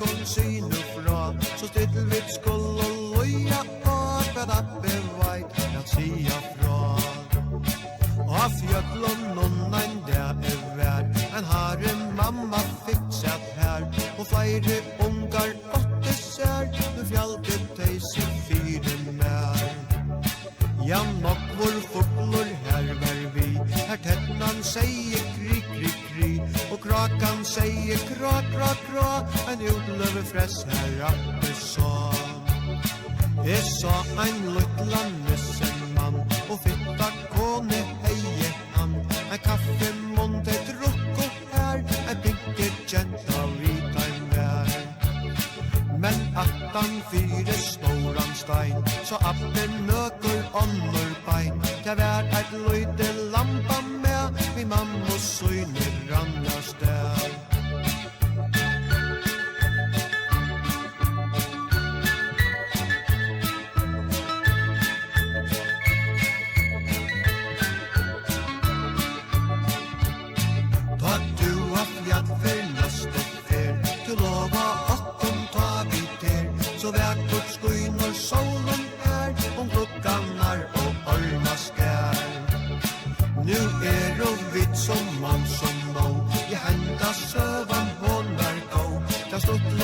kun syne fra, så stille vi skulle loja og bæda beveit at sia fra. Og fjøtlen nonnan der vær, en harre mamma fiksat her, og flere ungar åtte sær, nu fjaltet tei seg fire mer. Ja, nok vår fugler her var vi, her tettnan sier kri, kri, kri, og krakan sier kra, kra, kra, en utløve fress her appe sa. Jeg sa ein luttlan nissen mann, og fitta kone heie han, en kaffe månde drukko her, en pinke kjenta vita en vær. Men attan fire snoran stein, så appe nøker ånder bein, det vær et løyde lampa med, min mamma syne rannars der. Så väckert skiner solen här, om klockanar och arma skär. Nu det vitt som man som nå, i hända sövan hon var gå, där stod